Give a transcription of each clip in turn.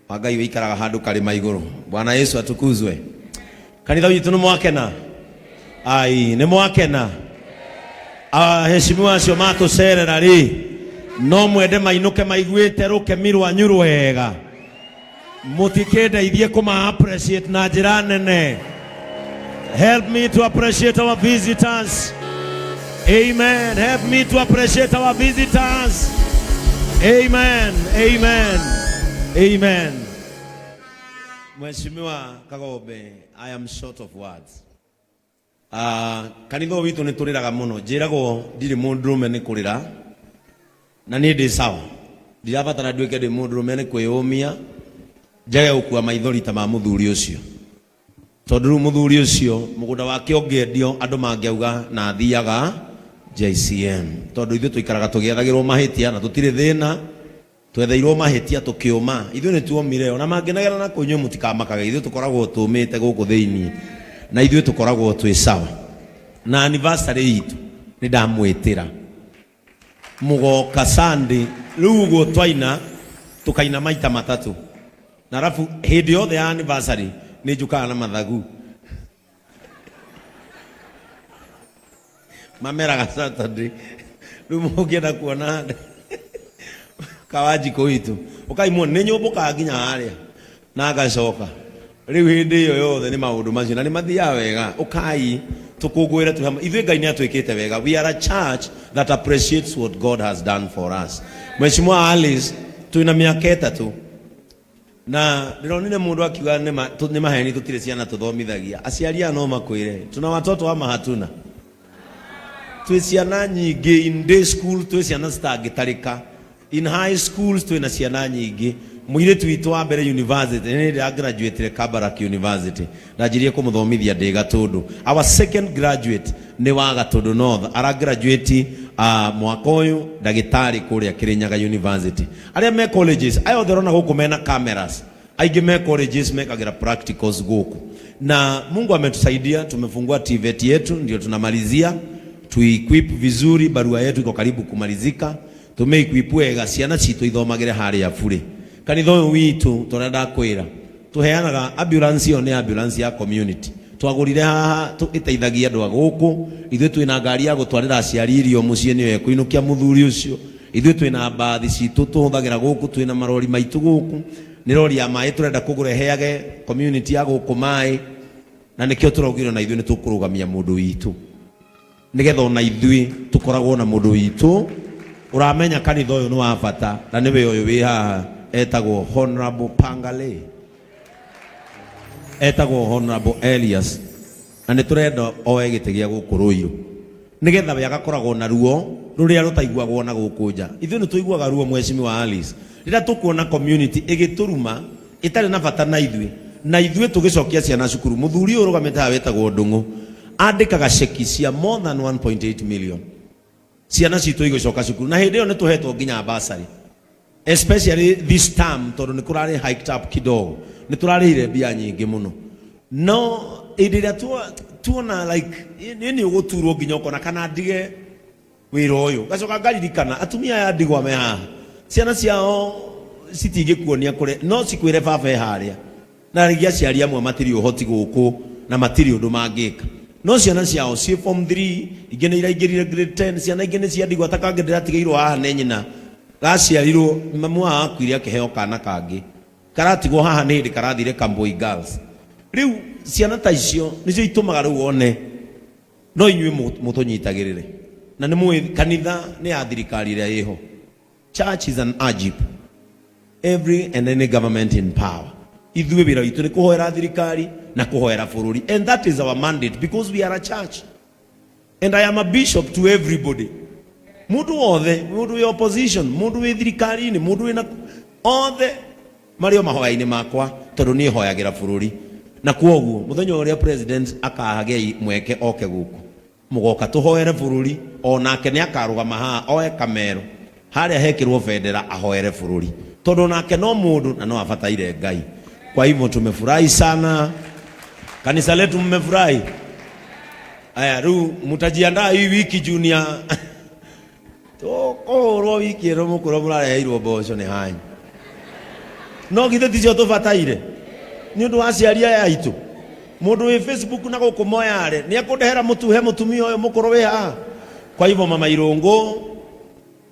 Wagai wikaraga handu karima iguru. Bwana Yesu atukuzwe. Kanitha witu ni mwakena. Ai, ni mwakena. Heshimiwa acio matucerera ri no mwende mainuke maiguite ruke mirwa nyuru wega. Mutikendeithie kuma appreciate na njira nene. Help me to appreciate our visitors. Amen. Help me to appreciate our visitors. Amen. Amen. Amen. Mheshimiwa Kagobe, I am short of words. Kanitha witu ni turiraga muno. Njiragwo ndiri mundurume ni kurira. Na ni ndi sawa. Ndirabatara nduike ndi mundurume ni kwiyumia. Njage gukua maithori ta ma muthuri ucio. Tondu muthuri ucio mugunda wake ongendio andu mangiauga na thiaga JCM. Tondu ithu tuikaraga tugiathagirwo mahitia na tutire thina. Twetheirwo mahitia tukiuma. Ithu ni tuomire ona mangenagera na kunyu mutikamakaga. Ithu tukoragwo tumite guku thiini. Na ithu tukoragwo twi sawa. Na anniversary itu ni ndamwitira. Mugoka Sunday riu go twaina tukaina maita matatu. Na rafu hindi yothe ya anniversary ni njukaga na mathagu. Mameraga Saturday. Riu mugienda kuona kawaji koitu. Ukaimwo ni nyumbuka nginya haria. Na agacoka. Riu hindi iyo yothe ni maundu macio na ni mathia wega. Ukai tukugwira tu hamwe. Ithuĩ Ngai ni atwikite wega. We are a church that appreciates what God has done for us. Mheshimiwa Alice tuina miaka 3 na ndironire mundu akiuga ni maheni tutire ciana tuthomithagia. Aciari no makwire tuna watoto ama hatuna. Twi ciana nyingi in day school, twi ciana citagitarika. In high schools twina ciana nyingi. Muiretu witu wa mbere university ni graduate Kabarak University na njirie kumuthomithia ndi Gatundu. Our second graduate ni wa Gatundu North, ara graduate mwaka uyu ndagitari kuria Kirinyaga University. Aria me colleges ayo therona guku mena cameras, aige me colleges mekagira practicals guku. Na Mungu ametusaidia, tumefungua TVET yetu ndio tunamalizia, tuequip vizuri, barua yetu iko karibu kumalizika. Tumeequip wega ciana citu ithomagire haria bure. Kanitha witu turenda kwira tuheanaga ambulance yo ni ambulance ya community. Twagurire haha iteithagia andu aguku. Ithuĩ twina ngari ya gutwarira aciari irio mucii ni we kuinukia muthuri ucio. Ithuĩ twina mbathi citu tuhuthagira guku, twina marori maitu guku. Ni rori ya mai turenda kugureheage community ya guku mai. Na nikio turaugirwo na ithuĩ ni tukurugamia mundu witu. Nigetha ona ithuĩ tukoragwo na mundu witu. Uramenya kanitha uyu ni wa bata na niwe uyu wi haha etagwo Honorable Pangale. Etagwo Honorable Elias. Na ni turenda oe gite gia gukuruiru. Nigetha we agakoragwo na ruo ruria rutaiguagwo na gukunja. Ithuĩ ni tuiguaga ruo Mheshimiwa Alice. Rĩrĩa tukuona community igituruma itari na bata na ithuĩ. Na ithuĩ tugicokia ciana cukuru. Muthuri ũyũ ũrũgamĩte haha wetagwo Ndung'u andĩkaga ceki cia more than 1.8 million. Ciana citũ igicoka cukuru. Na hĩndĩ ĩyo nĩ tuhetwo nginya bursary. Especially this term tondu ni kurari hiked up kidogo. Ni turarire bia nyingi muno. No idiria tuona like ni uguturwo nginya ukona kana ndige wira uyu. Gacoka ngaririkana atumia ya ndigwa me haha. Ciana ciao citingikuonia kure no cikwire baba haria. Na rigia ciari amwe matiri uhoti guku na matiri undu mangika. No ciana ciao ci form 3 igene iraingirire grade 10 ciana igene cia ndigwa takangedera tigeirwo haha ne nyina. Gaciarirwo mamu akuire akiheo kana kangi karatigwo haha ni ndi karathire Kamboi Girls. Riu ciana ta icio nicio itumaga riu one no inyuĩ mutunyitagirire na ni mwe kanitha ni ya thirikari ria iho. Church is an ajib every and any government in power. Ithuĩ wira witu ni kuhoera thirikari na kuhoera bururi, and that is our mandate because we are a church and I am a bishop to everybody. Mundu wothe, mundu wi opposition, mundu wi thirikari ni mundu wina othe mario mahoya-ini makwa tondu ni hoyagira bururi. Na kwoguo muthenya uria president akahagia mweke oke guku mugoka tuhoere bururi, onake ni akarugama haha oe kamero haria hekirwo bendera ahoere bururi tondu nake no mundu na no abataire Ngai. Kwa hivyo tumefurahi sana, kanisa letu mmefurahi. Aya ru mutajiandaa hii wiki junior toko ro wiki ro mukuro murareirwo boco ni hanyu. no githe ticio tubataire ni undu wa ciari aya aitu mundu wi Facebook na guku moyare ni akundehera mutuhe mutumia uyu mukuru wi ha. Kwa hivyo mama Irungu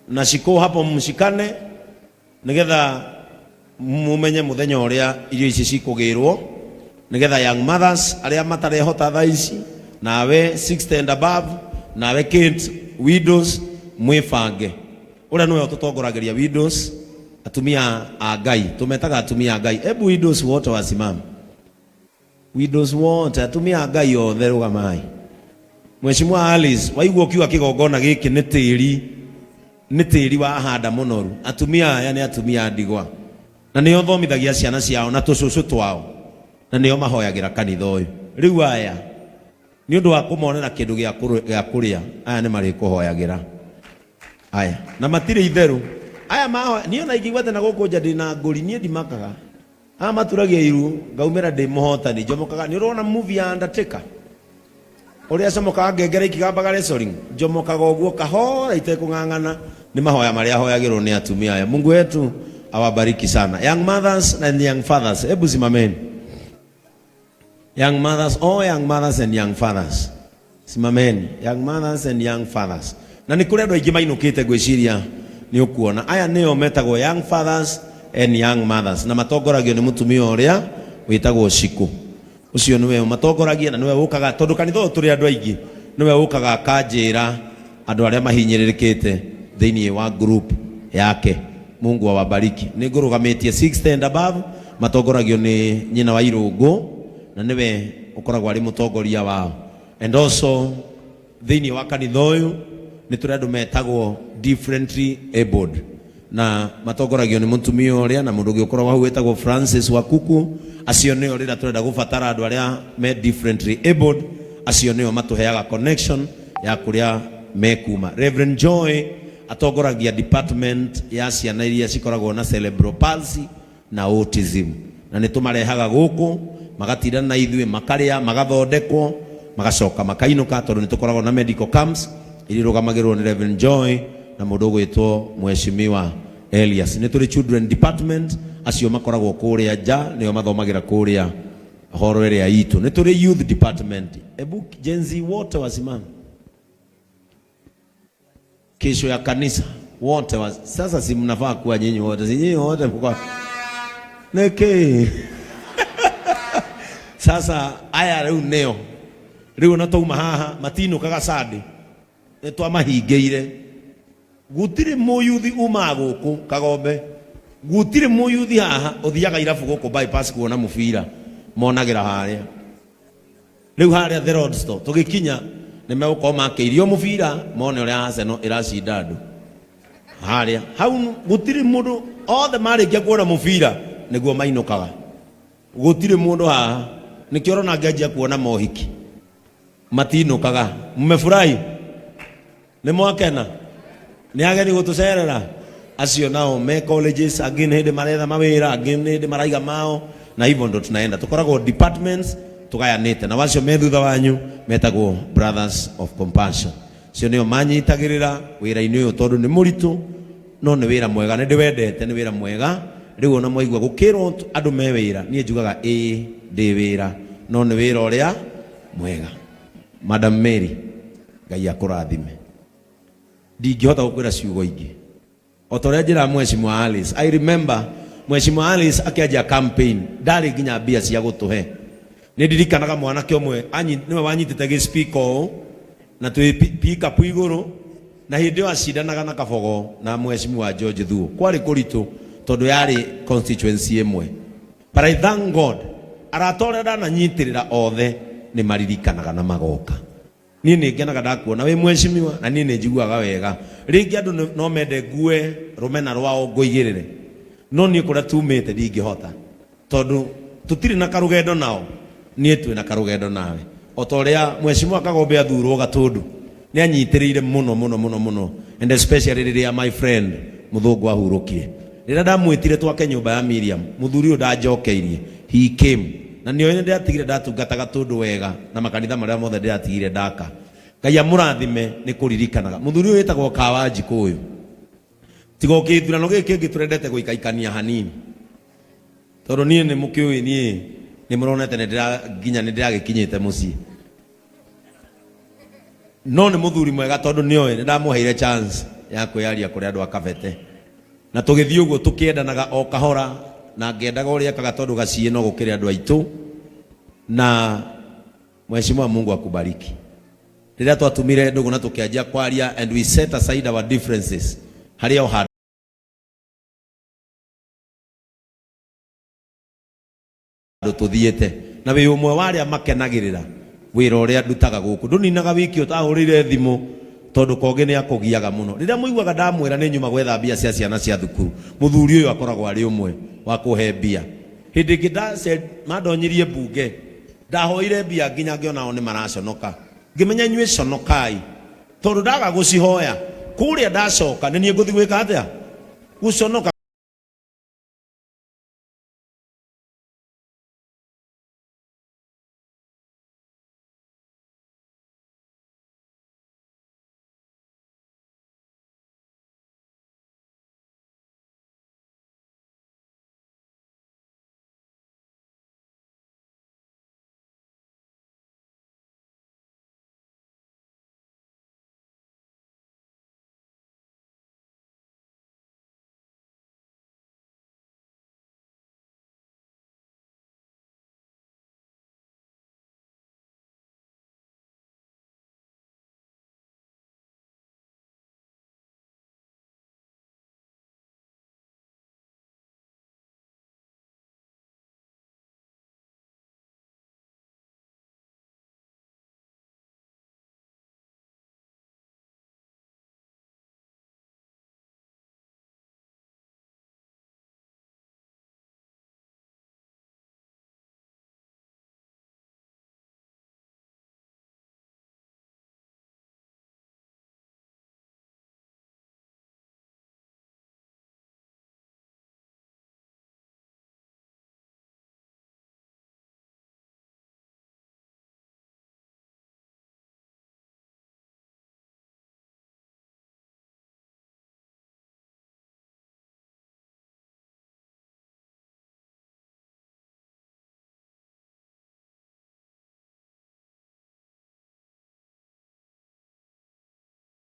na Shiko hapo mshikane nigetha mumenye muthenya uria irio ici cikugirwo nigetha young mothers aria matarehota thaa ici nawe 60 and above nawe kids widows mwifange uria niwe tutongorageria widows atumia a Ngai tumetaga atumia a Ngai. Ebu widows wote wasimame, widows wote atumia a Ngai othe rugamai. Mheshimiwa Alice waigua ukiwa kigongona giki ni tiri wa handa munoru. Atumia aya ni atumia ndigwa na nio thomithagia ciana ciao na tucucu twao na nio mahoyagira kanitha uyu. Riu aya ni undu wa kumonera kindu gia kuria aya ni mari kuhoyagira aya na matire itheru aya maho niona igigwate na guku nja ndina nguri nie ndimakaga aya maturagia iru ngaumira ndi muhotani njomokaga. Ni urona movie ya Undertaker uria comokaga ngengere ikigambaga wrestling njomokaga uguo kahora itekung'ang'ana. Ni mahoya maria hoyagirwo ni atumia aya. Mungu wetu awabariki sana. Young mothers and young fathers, hebu simameni. Young mothers, young mothers and young fathers, simameni. Young mothers and young fathers. Na ni kuri andu aingi mainukite gwiciria ni ukuona aya nio metagwo young fathers and young mothers na matongoragio ni mutumia uria witagwo Shiko. Ucio niwe matongoragia na niwe ukaga tondu kanitha turi andu aingi niwe ukaga kanjira andu aria mahinyiririkite thiini wa group yake. Mungu awabariki. Ni ngurugametie 60 and above matongoragio ni nyina wa Irungu na niwe ukoragwo ari mutongoria wao. And also thiini wa kanitha uyu ni turi andu metagwo differently abled na matongoragio ni mutumia uria na mundu ugikoragwo hau wetagwo Francis Wakuku. Acio nio rira turenda gubatara andu aria me differently abled. Acio nio matuheaga connection ya kuria mekuma. Reverend Joy atongoragia department ya ciana iria cikoragwo na cerebral palsy na autism na ni tumarehaga guku magatinda na ithuĩ makaria magathondekwo magacoka makainuka tondu ni tukoragwo na medical camps irirugamagirwo ni Reverend Joy na mundu gwitwo Mheshimiwa Elias. Ni turi children department acio makoragwo kuria nja nio mathomagira kuria horo ria itu. Ni turi youth department. Ebu Gen Z wote wasimame kesho ya kanisa wote sasa. Si mnafaa kuwa nyinyi wote, si nyinyi wote mko neke sasa aya riu neo riu na tuma haha matino kaga sadi etwa mahingeire gutire muyuthi uma guku Kagombe gutire muyuthi haha uthiaga irabu guku bypass kuona mubira monagira haria riu haria the road store tugikinya nime ukoma keirio mubira mone uria Arsenal iracinda andu haria hau gutire mundu othe marikia kuona mubira niguo mainukaga gutire mundu haha nikio rona ngajia kuona mohiki matinukaga. Mmefurahi? Ni mwakena? Ni ageni gutucerera? Acio nao me colleges again hede maretha mawira again hede maraiga mao na hivyo ndo tunaenda tukoragwo departments tugayanite na wacio me thutha wanyu metagwo brothers of compassion. Cio nio manyitagirira wira-ini uyu tondu ni muritu no ni wira mwega. Ni ndiwendete, ni wira mwega. Riu ona mwaigua gukirwo andu me wira nie njugaga ndi wira no ni wira uria mwega. Madam Mary Ngai akurathime. Ndingihota gukwira ciugo ingi otoria njira Mheshimiwa Alice. I remember Mheshimiwa Alice akianjia campaign ndari nginya mbia cia gutuhe. Ni ndirikanaga mwanake umwe niwe wanyitite gi speaker na twi pika puiguru na hindi wa cindanaga na Kabogo na Mheshimiwa George Thuo kwari kuritu tondu yari constituency imwe. But I thank God aratorera na nyitirira othe ni maririkanaga na magoka. Ni ngenaga ndakuona we Mheshimiwa na ni njiguaga wega. Ringi andu no mende ngue rumena rwao ngoigirire no ni kuria tumite ndingihota tondu tutiri na karugendo nao ni twi na karugendo nawe. Otoria Mheshimiwa Kagombe athurwo Gatundu ni anyitirire muno and especially riria my friend Muthungu ahurukire. Rira ndamwitire twake nyumba ya Miriam muthuri uyu ndanjokeirie he came na nio ine ndatigire ndatungata Gatundu wega na makanitha maria mothe ndatigire ndaka. Ngai amurathime ni kuririkanaga muthuri uyu wetagwo Kawanjiku uyu tigo kithurano giki kingi turendete guikaikania hanini toro nie ne mukiui nie ni muronete ne ndira nginya ni ndiragikinyite mucii no ni muthuri mwega tondu nioe ndamuheire chance ya kwiaria kuri andu akabete na tugithii uguo tukiendanaga o kahora na ngendaga uria kaga tondu gacie no gukiri andu aitu na Mheshimiwa Mungu akubariki. Rĩrĩa twatumire ndugu na tukianjia kwaria and we set aside our differences haria o handũ tuthiĩte na wĩ ũmwe wa arĩa makenagĩrĩra wĩra ũrĩa ndutaga gũkũ ndũninaga wiki ũtahũrĩire thimũ tondu koge nĩ akũgiaga mũno. Rĩrĩa mũiguaga ndamwĩra nĩ nyuma gwetha mbia cia ciana cia thukuru mũthuri ũyũ akoragwo arĩ ũmwe wa kũhe mbia. Hĩndĩ ĩngĩ ndace mandonyirie mbunge ndahoire mbia nginya ngĩona o nĩ maraconoka ngĩmenya inyuĩ conokai tondu ndaga gũcihoya kũrĩa ndacoka nĩ niĩ ngũthiĩ gwĩka atĩa gũconoka.